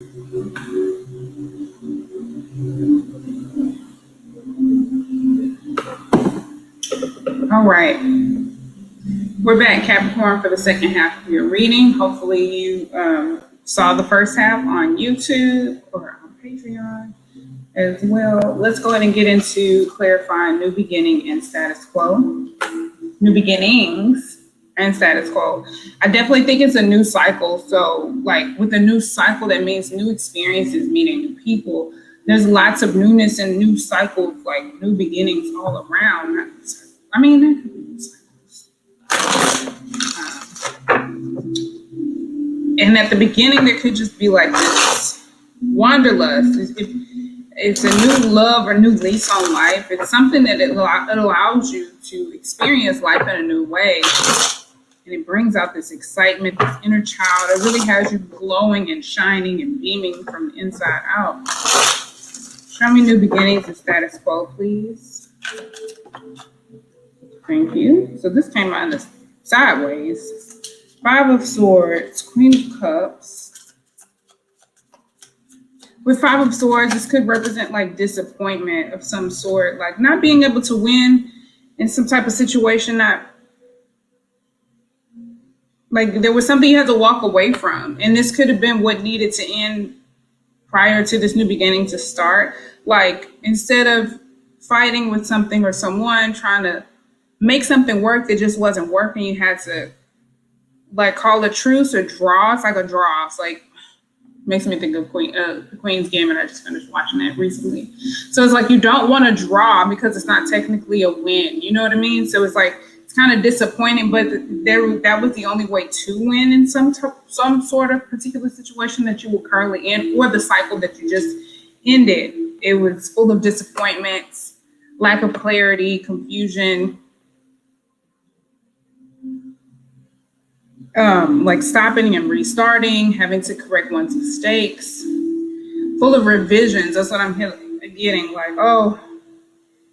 All right, we're back, Capricorn, for the second half of your reading. Hopefully, you saw the first half on YouTube or on Patreon as well. Let's go ahead and get into clarifying new beginning and status quo. New beginnings and status quo. I definitely think it's a new cycle. So, like with a new cycle, that means new experiences, meeting new people. There's lots of newness and new cycles, like new beginnings all around. I mean, and at the beginning, there could just be like this wanderlust. It's a new love or new lease on life. It's something that it allows you to experience life in a new way. And it brings out this excitement, this inner child. It really has you glowing and shining and beaming from the inside out. Show me new beginnings and status quo, please. Thank you. So this came out in the sideways. 5 of Swords, Queen of Cups. With 5 of Swords, this could represent like disappointment of some sort, like not being able to win in some type of situation, not like there was something you had to walk away from. And this could have been what needed to end prior to this new beginning to start. Like instead of fighting with something or someone, trying to make something work that just wasn't working, you had to like call a truce or draw. It's like a draw. It's like makes me think of Queen's Game, and I just finished watching that recently. So it's like you don't want to draw because it's not technically a win. You know what I mean? So it's like it's kind of disappointing, but that was the only way to win in some sort of particular situation that you were currently in, or the cycle that you just ended. It was full of disappointments, lack of clarity, confusion. Like stopping and restarting, having to correct one's mistakes, full of revisions. That's what I'm getting, like, oh,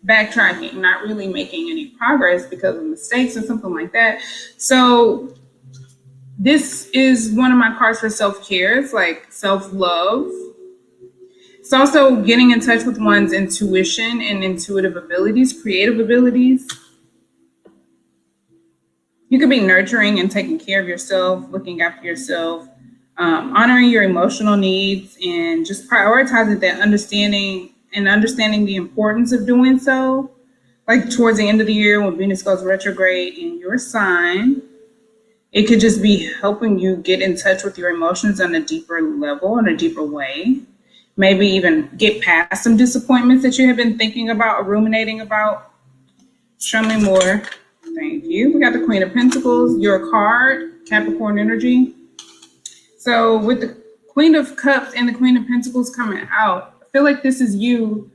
backtracking, not really making any progress because of mistakes or something like that. So this is one of my cards for self-care. It's like self-love. It's also getting in touch with one's intuition and intuitive abilities, creative abilities. You could be nurturing and taking care of yourself, looking after yourself, honoring your emotional needs, and just prioritizing that understanding the importance of doing so. Like towards the end of the year when Venus goes retrograde in your sign, it could just be helping you get in touch with your emotions on a deeper level, in a deeper way. Maybe even get past some disappointments that you have been thinking about or ruminating about. Show me more. Thank you. We got the Queen of Pentacles, your card, Capricorn energy. So with the Queen of Cups and the Queen of Pentacles coming out, I feel like this is you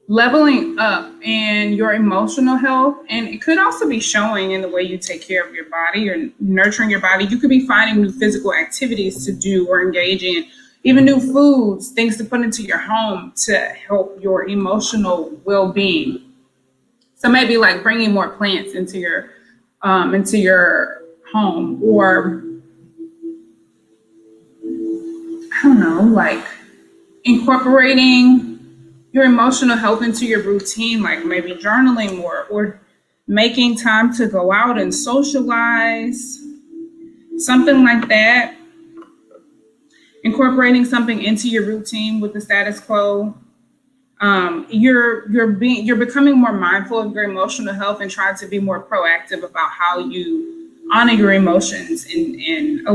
leveling up in your emotional health. And it could also be showing in the way you take care of your body or nurturing your body. You could be finding new physical activities to do or engage in, even new foods, things to put into your home to help your emotional well-being. So maybe like bringing more plants into your home, or I don't know, like incorporating your emotional health into your routine, like maybe journaling more or making time to go out and socialize, something like that. Incorporating something into your routine with the status quo. You're becoming more mindful of your emotional health and trying to be more proactive about how you honor your emotions and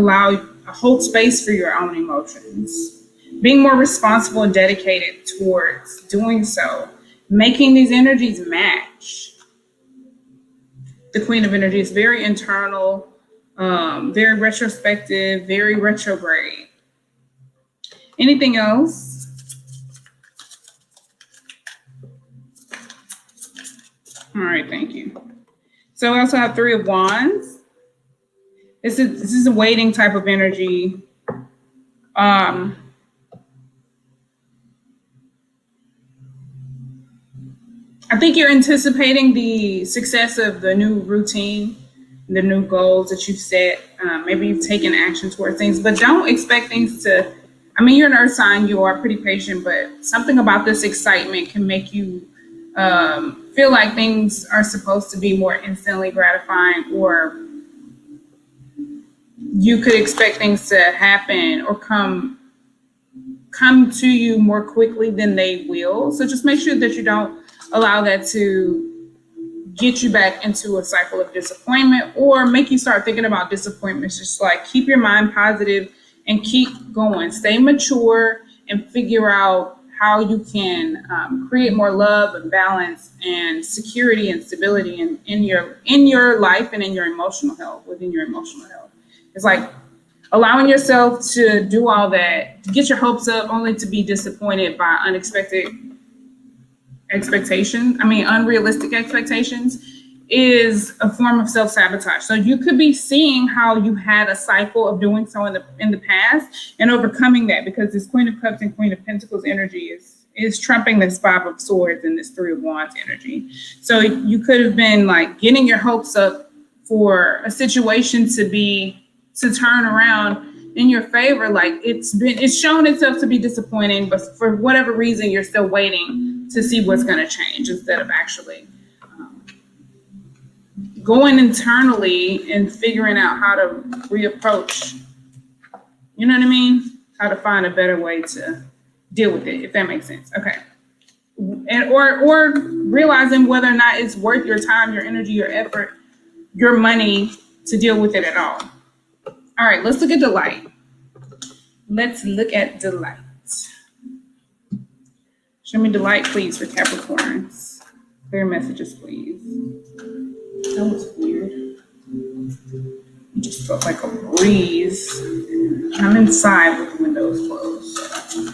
hold space for your own emotions. Being more responsible and dedicated towards doing so, making these energies match. The Queen of Energy is very internal, very retrospective, very retrograde. Anything else? All right, thank you. So we also have 3 of Wands. This is a waiting type of energy. I think you're anticipating the success of the new routine, the new goals that you've set. Maybe you've taken action towards things, but don't expect things to, I mean, you're an earth sign, you are pretty patient, but something about this excitement can make you feel like things are supposed to be more instantly gratifying, or you could expect things to happen or come to you more quickly than they will. So just make sure that you don't allow that to get you back into a cycle of disappointment or make you start thinking about disappointments. Just like keep your mind positive and keep going. Stay mature and figure out how you can create more love and balance and security and stability in your life and in your emotional health, within your emotional health. It's like allowing yourself to do all that, to get your hopes up only to be disappointed by unrealistic expectations is a form of self-sabotage. So you could be seeing how you had a cycle of doing so in the past and overcoming that, because this Queen of Cups and Queen of Pentacles energy is trumping this Five of Swords and this Three of Wands energy. So you could have been like getting your hopes up for a situation to turn around in your favor. Like it's shown itself to be disappointing, but for whatever reason, you're still waiting to see what's going to change instead of actually going internally and figuring out how to reapproach, you know what I mean? How to find a better way to deal with it, if that makes sense. Okay. And or realizing whether or not it's worth your time, your energy, your effort, your money to deal with it at all. All right, let's look at delight. Let's look at delight. Show me delight, please, for Capricorns. Clear messages, please. That was weird. It just felt like a breeze. I'm inside with the windows closed. So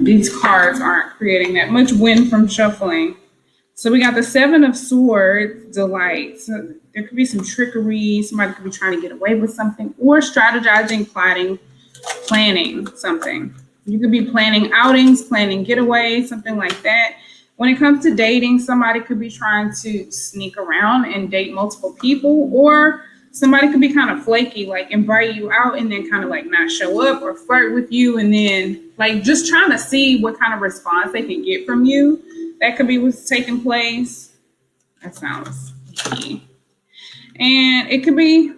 these cards aren't creating that much wind from shuffling. So we got the Seven of Swords, delight. So there could be some trickery. Somebody could be trying to get away with something or strategizing, planning something. You could be planning outings, planning getaways, something like that. When it comes to dating, somebody could be trying to sneak around and date multiple people, or somebody could be kind of flaky, like invite you out and then kind of like not show up or flirt with you and then like just trying to see what kind of response they can get from you. That could be what's taking place. That sounds key. And it could be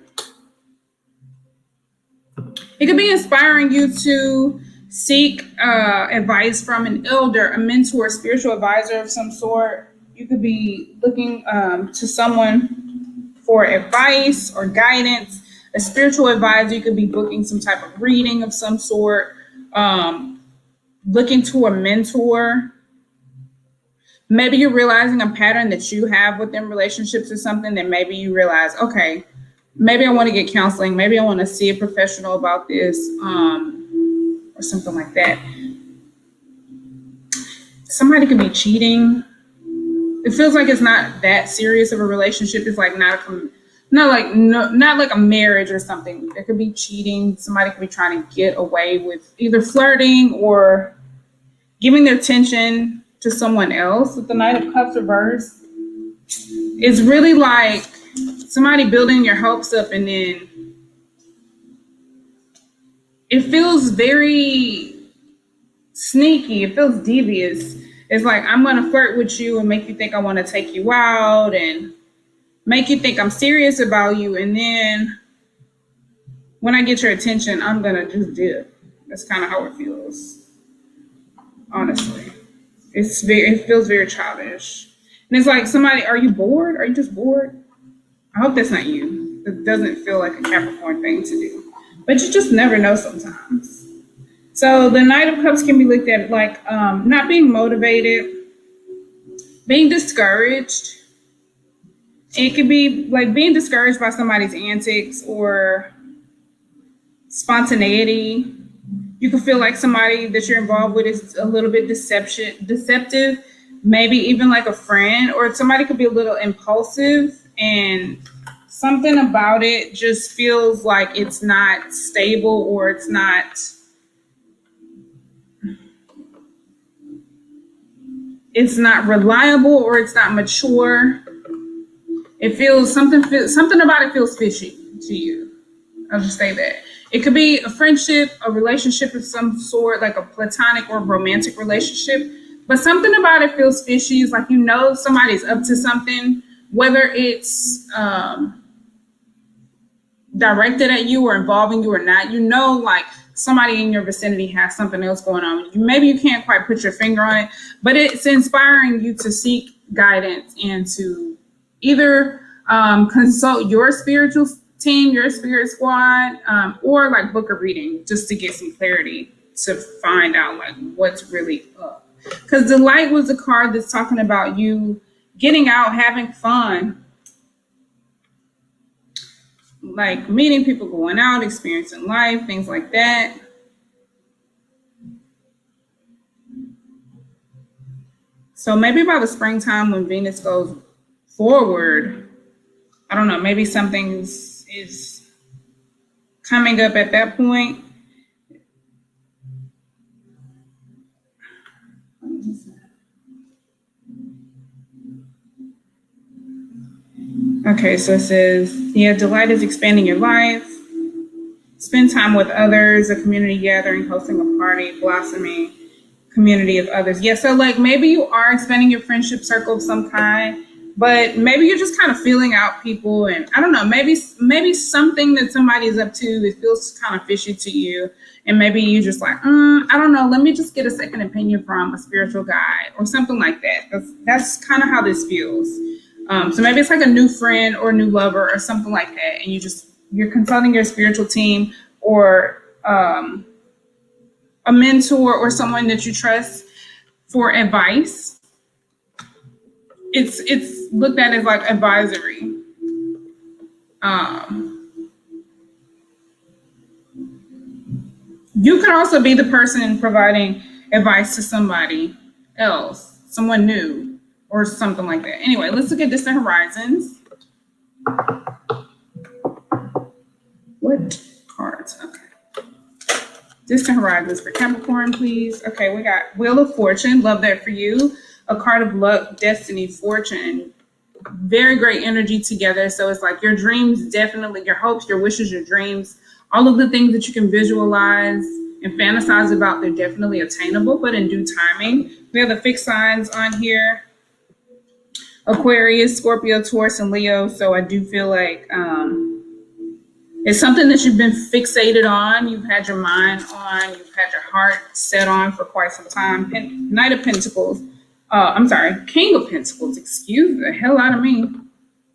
inspiring you to seek advice from an elder, a mentor, spiritual advisor of some sort. You could be looking to someone for advice or guidance, a spiritual advisor. You could be booking some type of reading of some sort, looking to a mentor. Maybe you're realizing a pattern that you have within relationships or something that maybe you realize, okay, maybe I want to get counseling. Maybe I want to see a professional about this, or something like that. Somebody could be cheating. It feels like it's not that serious of a relationship. It's like not like a marriage or something. There could be cheating. Somebody could be trying to get away with either flirting or giving their attention to someone else. With the Knight of Cups reversed, it's really like somebody building your hopes up, and then it feels very sneaky. It feels devious. It's like, I'm going to flirt with you and make you think I want to take you out and make you think I'm serious about you. And then when I get your attention, I'm going to just dip. That's kind of how it feels. Honestly, it feels very childish. And it's like, somebody, are you bored? Are you just bored? I hope that's not you. It doesn't feel like a Capricorn thing to do. But you just never know sometimes. So the Knight of Cups can be looked at like not being motivated, being discouraged. It could be like being discouraged by somebody's antics or spontaneity. You can feel like somebody that you're involved with is a little bit deceptive, maybe even like a friend, or somebody could be a little impulsive, and something about it just feels like it's not stable, or it's not reliable, or it's not mature. It feels something about it feels fishy to you. I'll just say that. It could be a friendship, a relationship of some sort, like a platonic or romantic relationship. But something about it feels fishy. It's like somebody's up to something, whether it's directed at you or involving you or not. Like somebody in your vicinity has something else going on. Maybe you can't quite put your finger on it, but it's inspiring you to seek guidance and to either consult your spiritual team, your spirit squad, or like book a reading just to get some clarity to find out like what's really up. Because the light was a card that's talking about you getting out, having fun, like meeting people, going out, experiencing life, things like that. So maybe by the springtime when Venus goes forward, I don't know, maybe something is coming up at that point. Okay, so it says, yeah, delight is expanding your life. Spend time with others, a community gathering, hosting a party, blossoming community of others. Yeah, so like maybe you are expanding your friendship circle of some kind, but maybe you're just kind of feeling out people, and I don't know, maybe something that somebody is up to, it feels kind of fishy to you, and maybe you just like, I don't know, let me just get a second opinion from a spiritual guide or something like that. That's kind of how this feels. So maybe it's like a new friend or a new lover or something like that, and you're consulting your spiritual team or a mentor or someone that you trust for advice. It's looked at as like advisory. You could also be the person providing advice to somebody else, someone new, or something like that. Anyway, let's look at distant horizons. What cards? Okay. Distant horizons for Capricorn, please. Okay, we got Wheel of Fortune. Love that for you. A card of luck, destiny, fortune. Very great energy together. So it's like your dreams, definitely your hopes, your wishes, your dreams, all of the things that you can visualize and fantasize about, they're definitely attainable, but in due timing. We have the fixed signs on here. Aquarius, Scorpio, Taurus, and Leo. So I do feel like it's something that you've been fixated on. You've had your mind on. You've had your heart set on for quite some time. Knight of Pentacles. King of Pentacles. Excuse the hell out of me.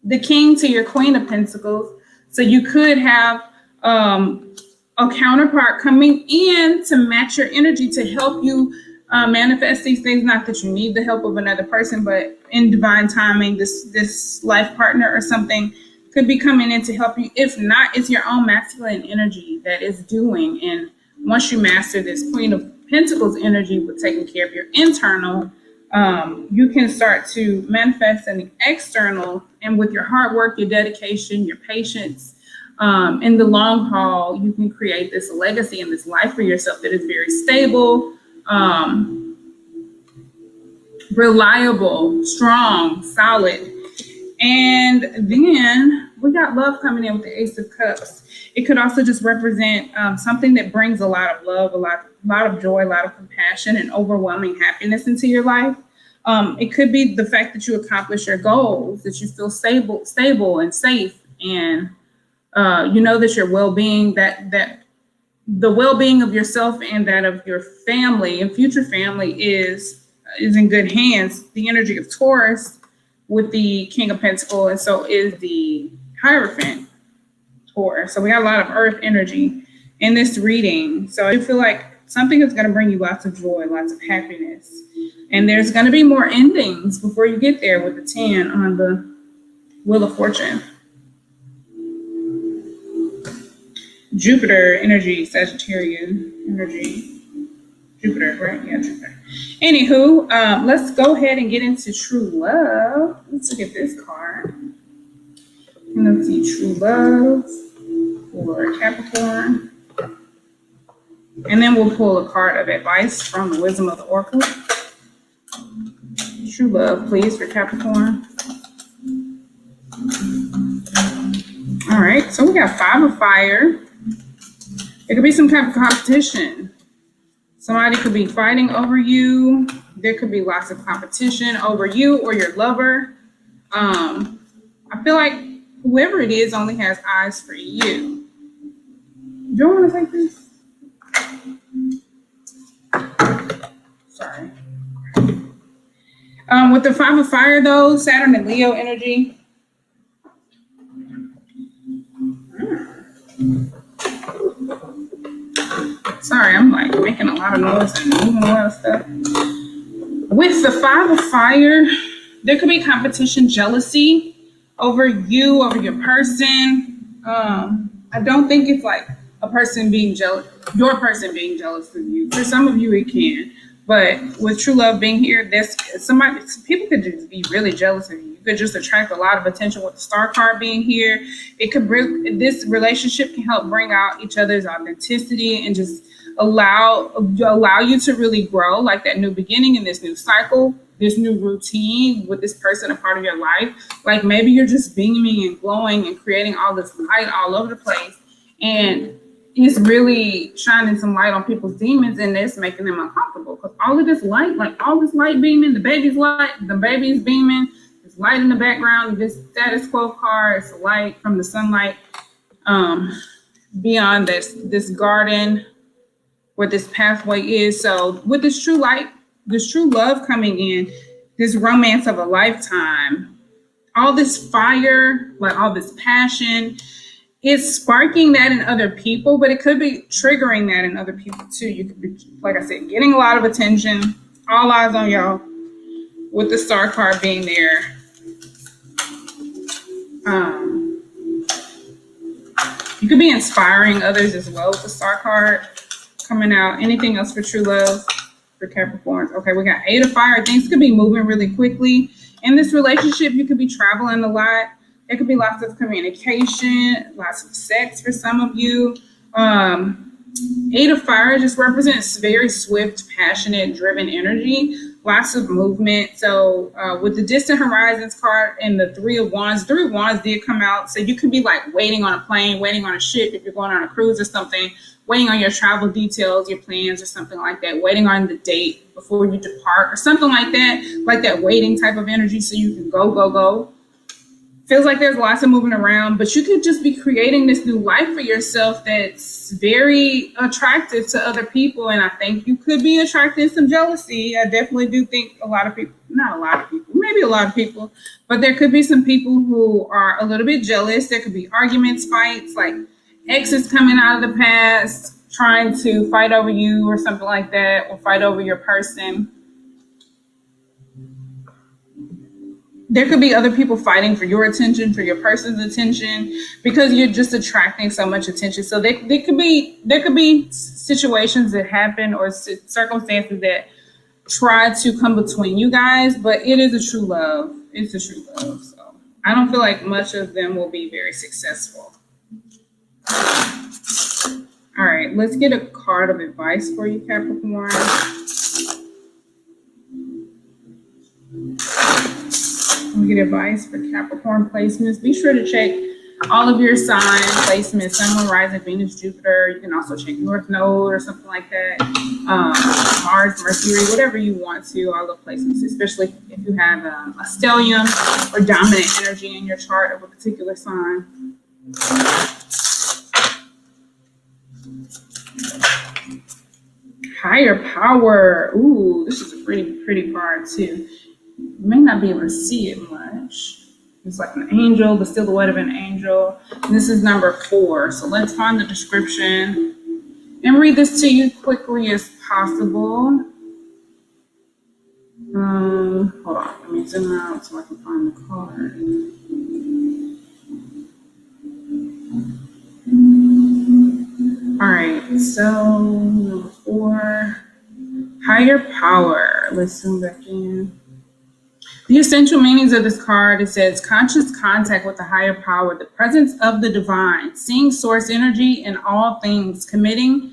The king to your Queen of Pentacles. So you could have a counterpart coming in to match your energy to help you manifest these things. Not that you need the help of another person, but in divine timing, this life partner or something could be coming in to help you. If not, it's your own masculine energy that is doing. And once you master this Queen of Pentacles energy with taking care of your internal, you can start to manifest in the external. And with your hard work, your dedication, your patience, in the long haul, you can create this legacy and this life for yourself that is very stable, reliable, strong, solid. And then we got love coming in with the Ace of Cups. It could also just represent something that brings a lot of love, a lot of joy, a lot of compassion, and overwhelming happiness into your life. It could be the fact that you accomplish your goals, that you feel stable and safe, and you know that your well-being, that the well-being of yourself and that of your family and future family is in good hands. The energy of Taurus with the King of Pentacles, and so is the Hierophant Taurus. So we got a lot of earth energy in this reading. So I feel like something is going to bring you lots of joy, lots of happiness. And there's going to be more endings before you get there with the 10 on the Wheel of Fortune. Jupiter energy, Sagittarius energy. Jupiter, right? Yeah, Jupiter. Anywho, let's go ahead and get into true love. Let's look at this card. And let's see, true love for Capricorn. And then we'll pull a card of advice from the Wisdom of the Oracle. True love, please, for Capricorn. All right, so we got 5 of Fire, It could be some kind of competition. Somebody could be fighting over you. There could be lots of competition over you or your lover. I feel like whoever it is only has eyes for you. Do you want to take this? Sorry. With the Five of Fire, though, Saturn and Leo energy. Sorry, I'm like making a lot of noise and moving a lot of stuff. With the Five of Fire, there could be competition, jealousy over you, over your person. I don't think it's like a person being jealous, your person being jealous of you. For some of you, it can. But with true love being here, people could just be really jealous of you. You could just attract a lot of attention with the Star card being here. This relationship can help bring out each other's authenticity and just allow you to really grow, like that new beginning in this new cycle, this new routine with this person, a part of your life. Like maybe you're just beaming and glowing and creating all this light all over the place, and it's really shining some light on people's demons, and it's making them uncomfortable because all of this light, like all this light beaming, the baby's beaming, there's light in the background, this status quo card, it's light from the sunlight beyond this garden where this pathway is. So with this true light, this true love coming in, this romance of a lifetime, all this fire, like all this passion, it's sparking that in other people, but it could be triggering that in other people too. You could be, like I said, getting a lot of attention, all eyes on y'all, with the Star card being there. You could be inspiring others as well with the Star card coming out. Anything else for true love for Capricorns? Okay, we got Eight of Fire. Things could be moving really quickly. In this relationship, you could be traveling a lot. There could be lots of communication, lots of sex for some of you. Eight of Fire just represents very swift, passionate, driven energy, lots of movement. So with the Distant Horizons card and the Three of Wands did come out. So you could be like waiting on a plane, waiting on a ship if you're going on a cruise or something, waiting on your travel details, your plans or something like that, waiting on the date before you depart or something like that waiting type of energy so you can go. Feels like there's lots of moving around, but you could just be creating this new life for yourself that's very attractive to other people. And I think you could be attracting some jealousy. I definitely do think maybe a lot of people, but there could be some people who are a little bit jealous. There could be arguments, fights, like exes coming out of the past, trying to fight over you or something like that, or fight over your person. There could be other people fighting for your attention, for your person's attention, because you're just attracting so much attention. So there could be situations that happen or circumstances that try to come between you guys, but it is a true love. It's a true love. So I don't feel like much of them will be very successful. All right, let's get a card of advice for you, Capricorn. We get advice for Capricorn placements. Be sure to check all of your sign placements, Sun, Moon, Rising, Venus, Jupiter. You can also check North Node or something like that. Mars, Mercury, whatever you want to, all the placements, especially if you have a stellium or dominant energy in your chart of a particular sign. Higher power. Ooh, this is a pretty card too. You may not be able to see it much. It's like an angel, the silhouette of an angel. And this is number 4. So let's find the description and read this to you quickly as possible. Hold on, let me zoom out so I can find the card. All right, so number 4, higher power. Let's zoom back in. The essential meanings of this card, it says conscious contact with the higher power, the presence of the divine, seeing source energy in all things, committing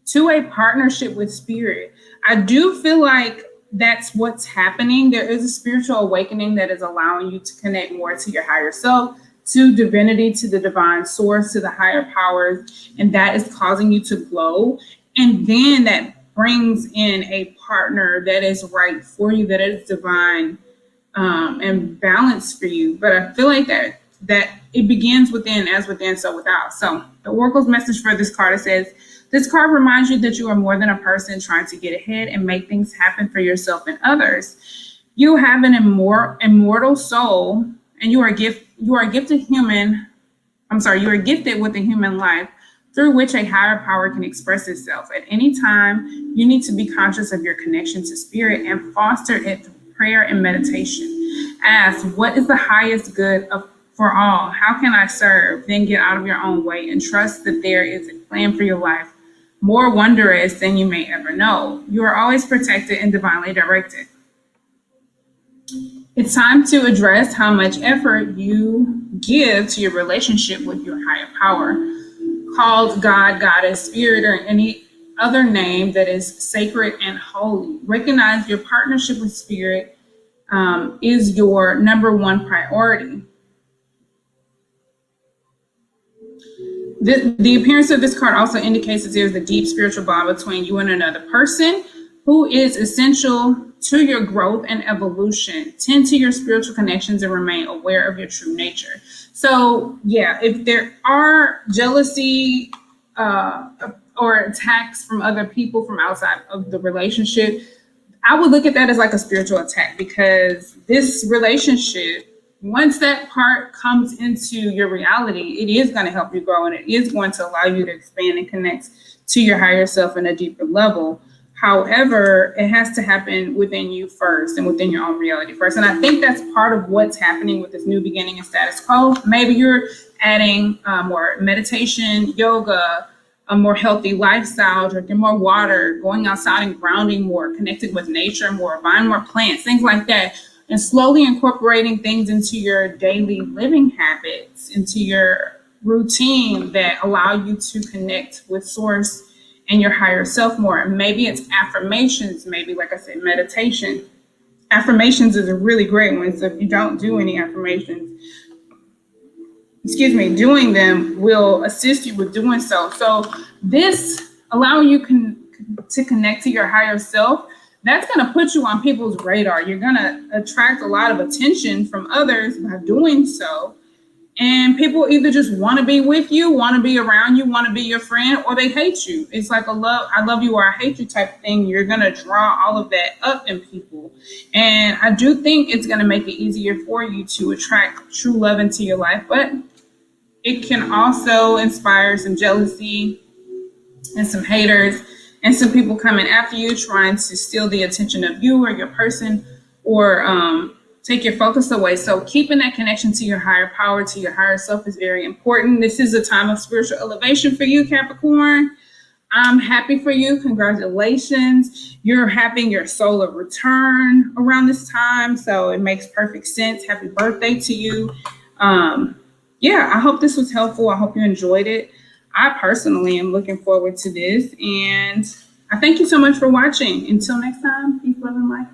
to a partnership with spirit. I do feel like that's what's happening. There is a spiritual awakening that is allowing you to connect more to your higher self, to divinity, to the divine source, to the higher powers, and that is causing you to glow. And then that brings in a partner that is right for you, that is divine, and balanced for you. But I feel like that it begins within, as within, so without. So the Oracle's message for this card, it says, this card reminds you that you are more than a person trying to get ahead and make things happen for yourself and others. You have an immortal soul, and you are gifted with a human life through which a higher power can express itself. At any time, you need to be conscious of your connection to spirit and foster it through prayer and meditation. Ask, what is the highest good for all? How can I serve? Then get out of your own way and trust that there is a plan for your life, more wondrous than you may ever know. You are always protected and divinely directed. It's time to address how much effort you give to your relationship with your higher power, called God, Goddess, Spirit, or any other name that is sacred and holy. Recognize your partnership with Spirit is your number one priority. The appearance of this card also indicates that there's a deep spiritual bond between you and another person who is essential to your growth and evolution. Tend to your spiritual connections and remain aware of your true nature. So yeah, if there are jealousy or attacks from other people from outside of the relationship, I would look at that as like a spiritual attack, because this relationship, once that part comes into your reality, it is going to help you grow, and it is going to allow you to expand and connect to your higher self in a deeper level. However, it has to happen within you first and within your own reality first. And I think that's part of what's happening with this new beginning and status quo. Maybe you're adding more meditation, yoga, a more healthy lifestyle, drinking more water, going outside and grounding more, connected with nature more, buying more plants, things like that. And slowly incorporating things into your daily living habits, into your routine that allow you to connect with source and your higher self more. And maybe it's affirmations, maybe, like I said, meditation. Affirmations is a really great one. So if you don't do any affirmations, doing them will assist you with doing so. So this allowing you to connect to your higher self, that's going to put you on people's radar. You're going to attract a lot of attention from others by doing so. And people either just want to be with you, want to be around you, want to be your friend, or they hate you. It's like I love you or I hate you type of thing. You're going to draw all of that up in people. And I do think it's going to make it easier for you to attract true love into your life. But it can also inspire some jealousy and some haters and some people coming after you, trying to steal the attention of you or your person, or take your focus away. So keeping that connection to your higher power, to your higher self, is very important. This is a time of spiritual elevation for you, Capricorn. I'm happy for you. Congratulations. You're having your solar return around this time, so it makes perfect sense. Happy birthday to you. I hope this was helpful. I hope you enjoyed it. I personally am looking forward to this, and I thank you so much for watching. Until next time, peace, love, and light.